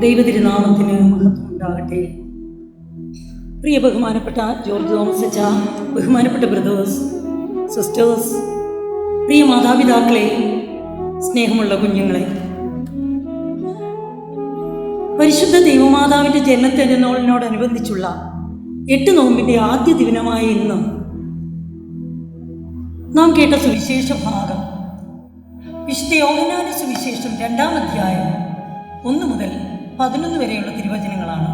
ദൈവതിരുനാമത്തിന് മഹത്വം ഉണ്ടാകട്ടെ. പ്രിയ ബഹുമാനപ്പെട്ട ജോർജ് തോമസ് അച്ഛ, ബഹുമാനപ്പെട്ട ബ്രദേഴ്സ്, സിസ്റ്റേഴ്സ്, പ്രിയ മാതാപിതാക്കളെ, സ്നേഹമുള്ള കുഞ്ഞുങ്ങളെ, പരിശുദ്ധ ദൈവമാതാവിൻ്റെ ജന്മത്തിരുന്നാളിനോടനുബന്ധിച്ചുള്ള 8 നോമ്പിൻ്റെ ആദ്യ ദിനമായ ഇന്ന് നാം കേട്ട സുവിശേഷ ഭാഗം വിശുദ്ധ യോഹന്നാന്റെ സുവിശേഷം 2-ാം അധ്യായം 1 മുതൽ 11 വരെയുള്ള തിരുവചനങ്ങളാണ്.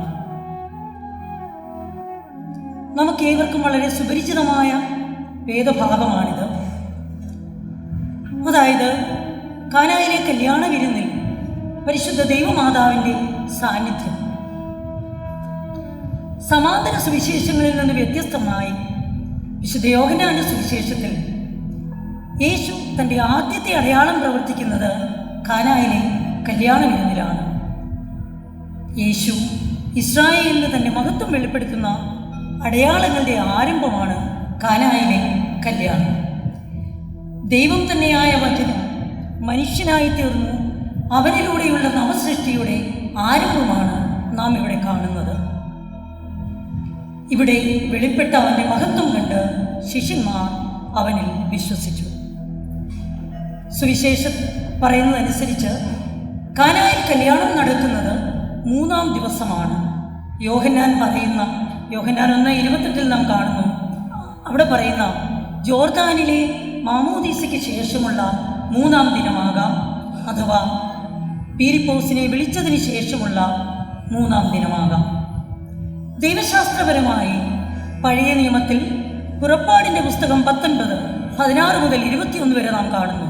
നമുക്കേവർക്കും വളരെ സുപരിചിതമായ വേദഭാഗമാണിത്. അതായത് കാനായിലെ കല്യാണ വിരുന്നിൽ പരിശുദ്ധ ദൈവമാതാവിൻ്റെ സാന്നിധ്യം. സമാന്തര സുവിശേഷങ്ങളിൽ നിന്ന് വ്യത്യസ്തമായി വിശുദ്ധ യോഹന്നാന്റെ സുവിശേഷത്തിൽ യേശു തൻ്റെ ആദ്യത്തെ അടയാളം പ്രവർത്തിക്കുന്നത് കാനായിലെ കല്യാണ വിരുന്നിലാണ്. യേശു ഇസ്രായേലിന് തൻ്റെ മഹത്വം വെളിപ്പെടുത്തുന്ന അടയാളങ്ങളുടെ ആരംഭമാണ് കാനായിലെ കല്യാണം. ദൈവം തന്നെയായ വചനം മനുഷ്യനായി തീർന്നു, അവനിലൂടെയുള്ള നവസൃഷ്ടിയുടെ ആരംഭമാണ് നാം ഇവിടെ കാണുന്നത്. ഇവിടെ വെളിപ്പെട്ട അവൻ്റെ മഹത്വം കണ്ട് ശിഷ്യന്മാർ അവനിൽ വിശ്വസിച്ചു. സുവിശേഷം പറയുന്നതനുസരിച്ച് കാനായിൽ കല്യാണം നടക്കുന്നത് 3-ാം ദിവസമാണ്. യോഹന്നാൻ 1:28 നാം കാണുന്നു. അവിടെ പറയുന്ന ജോർദാനിലെ മാമോദീസയ്ക്ക് ശേഷമുള്ള 3-ാം ദിനമാകാം, അഥവാ പീലിപ്പോസിനെ വിളിച്ചതിന് ശേഷമുള്ള 3-ാം ദിനമാകാം. ദൈവശാസ്ത്രപരമായി പഴയ നിയമത്തിൽ പുറപ്പാടിൻ്റെ പുസ്തകം 19:16 മുതൽ 21 വരെ നാം കാണുന്നു.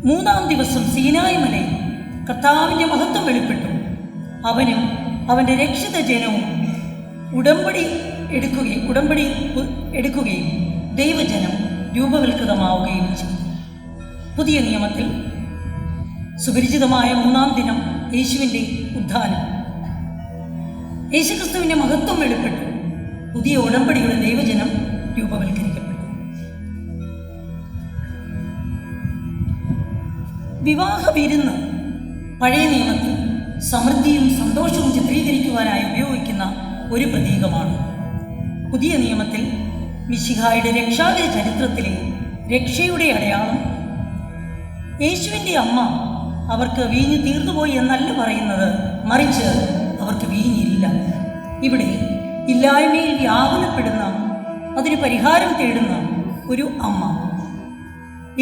3-ാം ദിവസം സീനായി മലയിൽ കർത്താവിൻ്റെ മഹത്വം വെളിപ്പെട്ടു. അവനും അവൻ്റെ രക്ഷിത ജനവും ഉടമ്പടി എടുക്കുകയും ദൈവജനം രൂപവൽകൃതമാവുകയും ചെയ്തു. പുതിയ നിയമത്തിൽ സുപരിചിതമായ 3-ാം ദിനം യേശുവിൻ്റെ ഉത്ഥാനം. യേശുക്രിസ്തുവിൻ്റെ മഹത്വം വെളിപ്പെട്ടു. പുതിയ ഉടമ്പടിയുടെ ദൈവജനം രൂപവൽക്കരിക്കപ്പെട്ടു. വിവാഹ വിരുന്ന് പഴയ നിയമത്തിൽ സമൃദ്ധിയും സന്തോഷവും ചിത്രീകരിക്കുവാനായി ഉപയോഗിക്കുന്ന ഒരു പ്രതീകമാണ്. പുതിയ നിയമത്തിൽ മിശിഹായുടെ രക്ഷാകര ചരിത്രത്തിലെ രക്ഷയുടെ അടയാളം. യേശുവിൻ്റെ അമ്മ അവർക്ക് വീഞ്ഞ് തീർന്നുപോയി എന്നല്ല പറയുന്നത്, മറിച്ച് അവർക്ക് വീഞ്ഞില്ല. ഇവിടെ ഇല്ലായ്മയിൽ വ്യാകുലപ്പെടുന്ന, അതിന് പരിഹാരം തേടുന്ന ഒരു അമ്മ.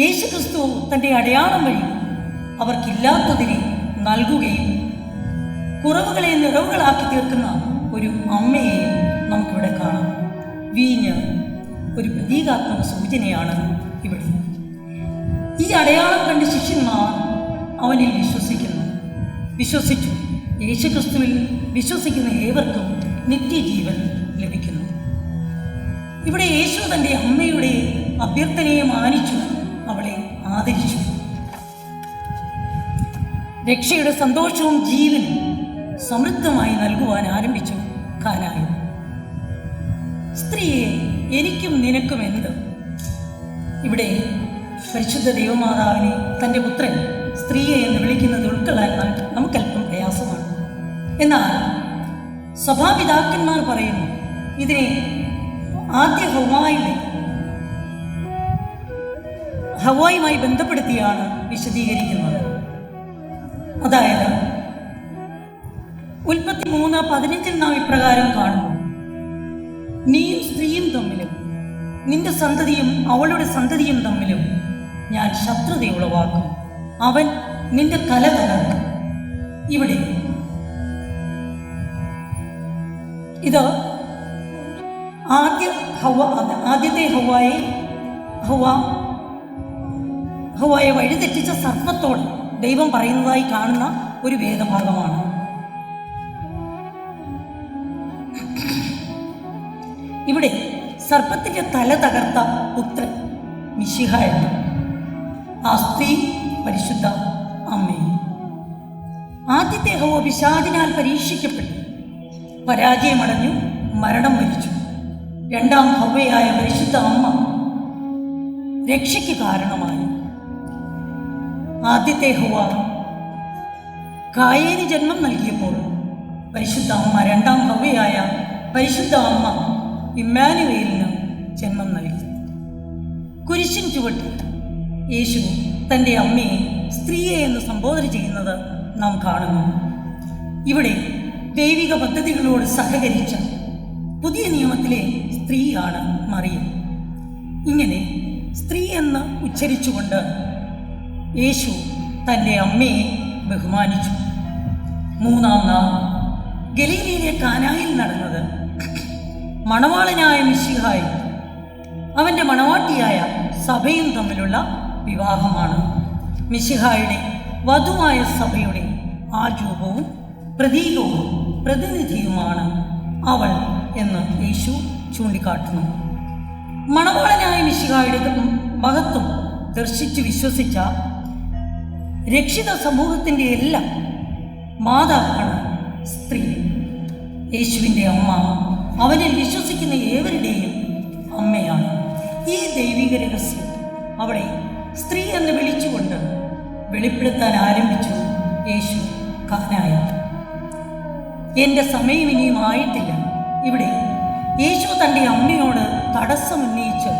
യേശുക്രിസ്തു തൻ്റെ അടയാളം വഴി അവർക്കില്ലാത്തതിനെ നൽകുകയും കുറവുകളെ നിറവുകളാക്കി തീർക്കുന്ന ഒരു അമ്മയെ നമുക്കിവിടെ കാണാം. വീഞ്ഞ് ഒരു പ്രതീകാത്മക സൂചനയാണ് ഇവിടെ. ഈ അടയാളം കണ്ട് ശിഷ്യന്മാർ അവനിൽ വിശ്വസിച്ചു. യേശുക്രിസ്തുവിൽ വിശ്വസിക്കുന്ന ഏവർക്കും നിത്യജീവൻ ലഭിക്കുന്നു. ഇവിടെ യേശു തൻ്റെ അമ്മയുടെ അഭ്യർത്ഥനയെ മാനിച്ചു, അവളെ ആദരിച്ചു. രക്ഷയുടെ സന്തോഷവും ജീവനും സമൃദ്ധമായി നൽകുവാൻ ആരംഭിച്ചു കാനായിൽ. സ്ത്രീയെ എനിക്കും നിനക്കും എന്ത്? ഇവിടെ പരിശുദ്ധ ദൈവമാതാവിനെ തൻ്റെ പുത്രൻ സ്ത്രീയെ എന്ന് വിളിക്കുന്നത് ഉൾക്കൊള്ളാൻ നമുക്കല്പം പ്രയാസമാണ്. എന്നാൽ സഭാപിതാക്കന്മാർ പറയുന്നു, ഇതിനെ ആദ്യ ഹവ്വായുമായി ബന്ധപ്പെടുത്തിയാണ് വിശദീകരിക്കുന്നത്. അതായത് ഉൽപ്പത്തി 3:15 നാം ഇപ്രകാരം കാണുന്നു: നീയും സ്ത്രീയും തമ്മിലും നിന്റെ സന്തതിയും അവളുടെ സന്തതിയും തമ്മിലും ഞാൻ ശത്രുത ഉളവാക്കും, അവൻ നിന്റെ തല തകർക്കും. ഇവിടെ ഇത് ആദ്യത്തെ ഹവ്വായെ വഴിതെറ്റിച്ച സർപ്പത്തോട് ദൈവം പറയുന്നതായി കാണുന്ന ഒരു വേദഭാഗമാണ്. ഇവിടെ സർപ്പത്തിൻ്റെ തല തകർത്ത പുത്രൻ മിശിഹായാണ്. ആ സ്ത്രീ പരിശുദ്ധ അമ്മയും. ആദ്യത്തെ ഹവ്വ പിശാചിനാൽ പരീക്ഷിക്കപ്പെട്ടു, പരാജയമടഞ്ഞു, മരണം വരിച്ചു. 2-ാം ഹവ്വയായ പരിശുദ്ധ അമ്മ രക്ഷയ്ക്ക് കാരണമായി. ആദ്യത്തെ ഹവ്വ കായേന് ജന്മം നൽകിയപ്പോൾ പരിശുദ്ധ അമ്മ, രണ്ടാം ഹവ്വയായ പരിശുദ്ധ അമ്മ ഇമ്മാനുവേലിന് ജന്മം നൽകി. കുരിശിൻ ചുവട്ടിൽ യേശു തൻ്റെ അമ്മയെ സ്ത്രീയെ എന്ന് സംബോധന ചെയ്യുന്നത് നാം കാണുന്നു. ഇവിടെ ദൈവിക പദ്ധതികളോട് സഹകരിച്ച പുതിയ നിയമത്തിലെ സ്ത്രീയാണ് മറിയം. ഇങ്ങനെ സ്ത്രീ എന്ന് ഉച്ചരിച്ചുകൊണ്ട് യേശു തൻ്റെ അമ്മയെ ബഹുമാനിച്ചു. മൂന്നാം നാൾ ഗലീലയിലെ കാനായിൽ നടന്നത് മണവാളനായ മിശിഹായും അവൻ്റെ മണവാട്ടിയായ സഭയും തമ്മിലുള്ള വിവാഹമാണ്. മിശിഹായുടെ വധുവായ സഭയുടെ ആരൂപവും പ്രതീകവും പ്രതിനിധിയുമാണ് അവൾ എന്ന് യേശു ചൂണ്ടിക്കാട്ടുന്നു. മണവാളനായ മിശിഹായുടെ മഹത്വം ദർശിച്ചു വിശ്വസിച്ച രക്ഷിത സമൂഹത്തിൻ്റെ എല്ലാം മാതാവാണ് സ്ത്രീ. യേശുവിൻ്റെ അമ്മ അവനിൽ വിശ്വസിക്കുന്ന ഏവരുടെയും അമ്മയാണ്. ഈ ദൈവിക രഹസ്യം അവളെ സ്ത്രീ എന്ന് വിളിച്ചുകൊണ്ട് വെളിപ്പെടുത്താൻ ആരംഭിച്ചു യേശു കാനായ. എൻ്റെ സമയം ഇനിയും ആയിട്ടില്ല. ഇവിടെ യേശു തൻ്റെ അമ്മയോട് തടസ്സമുന്നയിച്ച്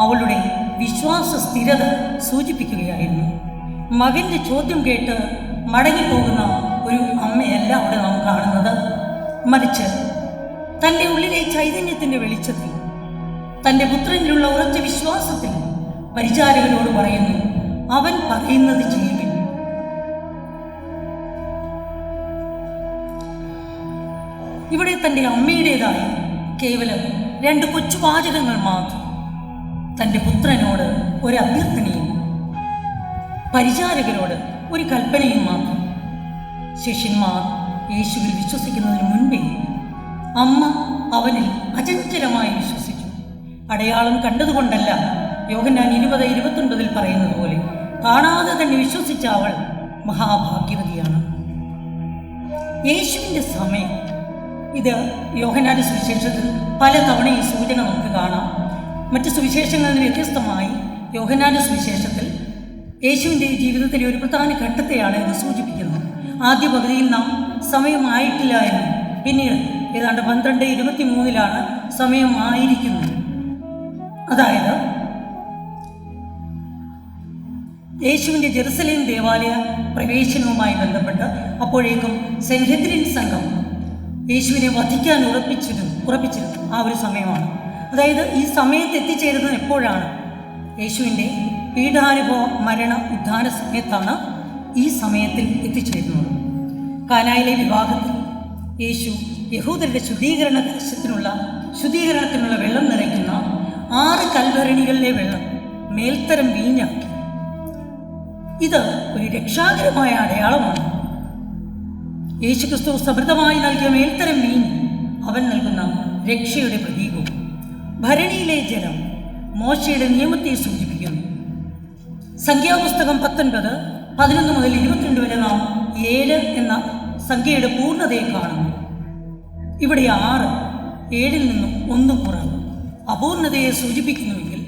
അവളുടെ വിശ്വാസ സ്ഥിരത സൂചിപ്പിക്കുകയായിരുന്നു. മകൻ്റെ ചോദ്യം കേട്ട് മടങ്ങിപ്പോകുന്ന ഒരു അമ്മയല്ല അവിടെ നാം കാണുന്നത്. മറിച്ച് തൻ്റെ ഉള്ളിലെ ചൈതന്യത്തിൻ്റെ വെളിച്ചത്തിൽ, തൻ്റെ പുത്രനിലുള്ള ഉറച്ച വിശ്വാസത്തിൽ പരിചാരകരോട് പറയുന്നു, അവൻ പറയുന്നത് ചെയ്യുവിൻ. ഇവിടെ തൻ്റെ അമ്മയുടേതായ കേവലം 2 കൊച്ചുവാചകങ്ങൾ മാത്രം, തൻ്റെ പുത്രനോട് ഒരു അഭ്യർത്ഥനയും പരിചാരകരോട് ഒരു കൽപ്പനയും മാത്രം. ശിഷ്യന്മാർ യേശുവിൽ വിശ്വസിക്കുന്നതിന് മുൻപേ അമ്മ അവനിൽ അചഞ്ചലമായി വിശ്വസിച്ചു. അടയാളം കണ്ടതുകൊണ്ടല്ല, യോഹന്നാൻ 20:29 പറയുന്നത് പോലെ കാണാതെ തന്നെ വിശ്വസിച്ച അവൾ മഹാഭാഗ്യവതിയാണ്. യേശുവിൻ്റെ സമയം, ഇത് യോഹന്നാന്റെ സുവിശേഷത്തിൽ പല തവണ ഈ സൂചന നമുക്ക് കാണാം. മറ്റ് സുവിശേഷങ്ങളിൽ നിന്ന് വ്യത്യസ്തമായി യോഹന്നാന്റെ സുവിശേഷത്തിൽ യേശുവിൻ്റെ ജീവിതത്തിലെ ഒരു പ്രധാന ഘട്ടത്തെയാണ് ഇത് സൂചിപ്പിക്കുന്നത്. ആദ്യ പകുതിയിൽ നാം സമയമായിട്ടില്ല എന്നും പിന്നീട് ഏതാണ്ട് 12:23 സമയമായിരിക്കുന്നത്. അതായത് യേശുവിൻ്റെ ജെറുസലേം ദേവാലയ പ്രവേശനവുമായി ബന്ധപ്പെട്ട് അപ്പോഴേക്കും സെൻഹെദ്രിൻ സംഘം യേശുവിനെ വധിക്കാൻ ഉറപ്പിച്ചിരുന്നു ആ ഒരു സമയമാണ്. അതായത് ഈ സമയത്ത് എത്തിച്ചേരുന്നത് എപ്പോഴാണ്? യേശുവിൻ്റെ പീഡാനുഭവ മരണ ഉദ്ധാന സമയത്താണ് ഈ സമയത്തിൽ എത്തിച്ചേരുന്നത്. കാനായിലെ വിവാഹത്തിൽ യേശു യഹൂദരുടെ ശുദ്ധീകരണത്തിനുള്ള വെള്ളം നിറയ്ക്കുന്ന 6 കൽഭരണികളിലെ വെള്ളം മേൽത്തരം വീഞ്ഞാക്കി. ഇത് ഒരു രക്ഷാകരമായ അടയാളമാണ്. യേശുക്രിസ്തു സമൃദ്ധമായി നൽകിയ മേൽത്തരം വീഞ്ഞ് അവൻ നൽകുന്ന രക്ഷയുടെ പ്രതീകവും. ഭരണിയിലെ ജലം മോശയുടെ നിയമത്തെ സൂചിപ്പിക്കുന്നു. സംഖ്യാപുസ്തകം 19:11 മുതൽ 22 വരെ നാം 7 എന്ന സംഖ്യയുടെ പൂർണ്ണതയെ കാണുന്നു. ഇവിടെ 6 7-ൽ നിന്നും 1 കുറവ് അപൂർണതയെ സൂചിപ്പിക്കുന്നുവെങ്കിൽ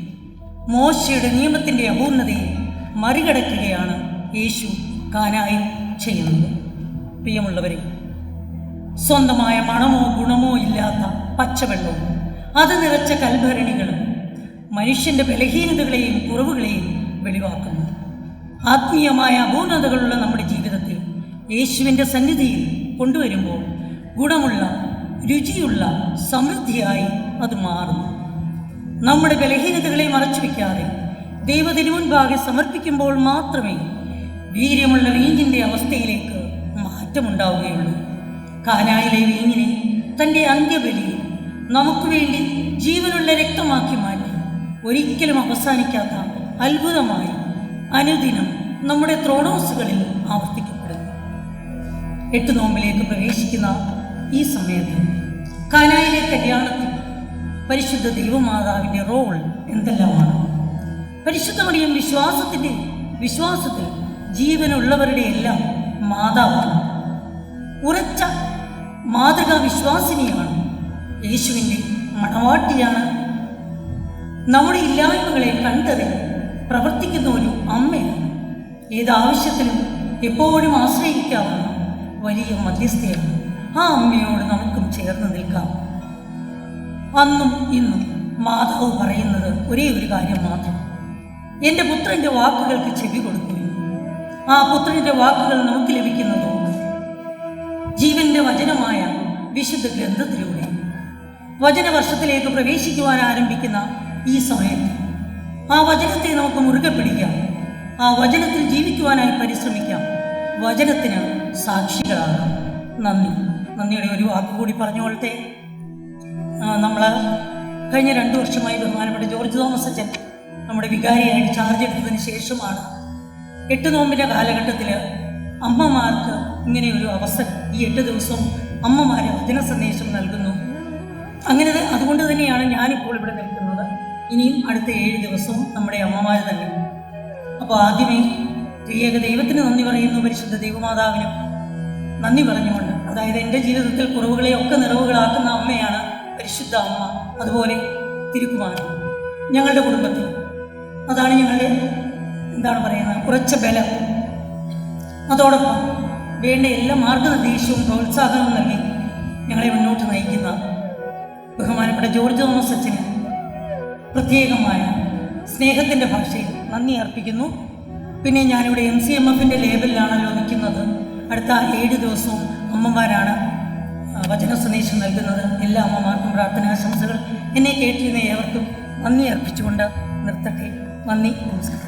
മോശയുടെ നിയമത്തിൻ്റെ അപൂർണതയെ മറികടക്കുകയാണ് യേശു കാനായിൽ ചെയ്യുന്നത്. പ്രിയമുള്ളവരെ, സ്വന്തമായ മണമോ ഗുണമോ ഇല്ലാത്ത പച്ചവെള്ളവും അത് നിറച്ച കൽഭരണികളും മനുഷ്യൻ്റെ ബലഹീനതകളെയും കുറവുകളെയും വെളിവാക്കുന്നു. ആത്മീയമായ അപൂർണതകളുള്ള നമ്മുടെ ജീവിതത്തിൽ യേശുവിൻ്റെ സന്നിധിയിൽ കൊണ്ടുവരുമ്പോൾ ഗുണമുള്ള, രുചിയുള്ള സമൃദ്ധിയായി അത് മാറുന്നു. നമ്മുടെ ബലഹീനതകളെ മറച്ചു വയ്ക്കാതെ ദൈവത്തിനു മുൻപാകെ സമർപ്പിക്കുമ്പോൾ മാത്രമേ വീര്യമുള്ള വീഞ്ഞിൻ്റെ അവസ്ഥയിലേക്ക് മാറ്റമുണ്ടാവുകയുള്ളൂ. കാനായിലെ വീഞ്ഞിനെ തൻ്റെ അന്ത്യബലിയിൽ നമുക്ക് വേണ്ടി ജീവനുള്ള രക്തമാക്കി മാറ്റി ഒരിക്കലും അവസാനിക്കാത്ത അത്ഭുതമായി അനുദിനം നമ്മുടെ ത്രോണോസുകളിൽ ആവർത്തിക്കപ്പെടുന്നു. 8 നോമ്പിലേക്ക് പ്രവേശിക്കുന്ന ഈ സമയത്ത് കാനായിലെ കല്യാണത്തിൽ പരിശുദ്ധ ദൈവമാതാവിൻ്റെ റോൾ എന്തെല്ലാമാണ്? പരിശുദ്ധ മറിയം വിശ്വാസത്തിൽ ജീവനുള്ളവരുടെ എല്ലാം മാതാവാണ്. ഉറച്ച മാതൃകാ വിശ്വാസിനിയാണ്. യേശുവിൻ്റെ മണവാട്ടിയാണ്. നമ്മുടെ ഇല്ലായ്മകളെ കണ്ടറിഞ്ഞ് പ്രവർത്തിക്കുന്ന ഒരു അമ്മയാണ്. ഏതാവശ്യത്തിനും എപ്പോഴും ആശ്രയിക്കാവുന്ന വലിയ മധ്യസ്ഥയാണ്. ആ അമ്മയോട് നമുക്കും ചേർന്ന് നിൽക്കാം. അന്നും ഇന്നും മാതാവ് പറയുന്നത് ഒരേ ഒരു കാര്യം മാത്രം: എൻ്റെ പുത്രൻ്റെ വാക്കുകൾക്ക് ചെവി കൊടുക്കുകയും ആ പുത്രൻ്റെ വാക്കുകൾ നമുക്ക് ലഭിക്കുന്നതോ ജീവന്റെ വചനമായ വിശുദ്ധ ഗ്രന്ഥത്തിലൂടെ. വചനവർഷത്തിലേക്ക് പ്രവേശിക്കുവാൻ ആരംഭിക്കുന്ന ഈ സമയത്ത് ആ വചനത്തെ നമുക്ക് മുറുകെ പിടിക്കാം. ആ വചനത്തിൽ ജീവിക്കുവാനായി പരിശ്രമിക്കാം. വചനത്തിന് സാക്ഷികളാകാം. നന്ദിയുടെ ഒരു വാക്കുകൂടി പറഞ്ഞുകൊള്ളട്ടെ. നമ്മൾ കഴിഞ്ഞ 2 വർഷമായി ബഹുമാനപ്പെട്ട ജോർജ് തോമസ് അച്ഛൻ നമ്മുടെ വികാരിയായിട്ട് ചാർജ് എടുത്തതിന് ശേഷമാണ് 8 നോമ്പിൻ്റെ കാലഘട്ടത്തിൽ അമ്മമാർക്ക് ഇങ്ങനെ ഒരു അവസരം. ഈ 8 ദിവസവും അമ്മമാരെ വചന സന്ദേശം നൽകുന്നു. അതുകൊണ്ട് തന്നെയാണ് ഞാനിപ്പോൾ ഇവിടെ നിൽക്കുന്നത്. ഇനിയും അടുത്ത 7 ദിവസവും നമ്മുടെ അമ്മമാർ തന്നെ. അപ്പോൾ ആദ്യമേ ത്രിയേക ദൈവത്തിന് നന്ദി പറയുന്നു, പരിശുദ്ധ ദൈവമാതാവിനും നന്ദി പറഞ്ഞുകൊണ്ട്. അതായത് എൻ്റെ ജീവിതത്തിൽ കുറവുകളെയൊക്കെ നിറവുകളാക്കുന്ന അമ്മയാണ് പരിശുദ്ധ അമ്മ. അതുപോലെ തിരുക്കുമാരൻ ഞങ്ങളുടെ കുടുംബത്തിൽ. അതാണ് ഞങ്ങളുടെ ഉറച്ച ബലം. അതോടൊപ്പം വേണ്ട എല്ലാ മാർഗനിർദ്ദേശവും പ്രോത്സാഹനവും നൽകി ഞങ്ങളെ മുന്നോട്ട് നയിക്കുന്ന ബഹുമാനപ്പെട്ട ജോർജ് തോമസ് അച്ഛന് പ്രത്യേകമായ സ്നേഹത്തിൻ്റെ ഭാഷയിൽ നന്ദി അർപ്പിക്കുന്നു. പിന്നെ ഞാനിവിടെ MCMFൻ്റെ ലേബലിലാണല്ലോ നിൽക്കുന്നത്. അടുത്ത 7 ദിവസവും അമ്മമാരാണ് വചന സന്ദേശം നൽകുന്നത്. എല്ലാ അമ്മമാർക്കും പ്രാർത്ഥനാശംസകൾ. എന്നെ കേട്ടിരുന്ന ഏവർക്കും നന്ദി അർപ്പിച്ചുകൊണ്ട് നിർത്തട്ടെ. നന്ദി, നമസ്കാരം.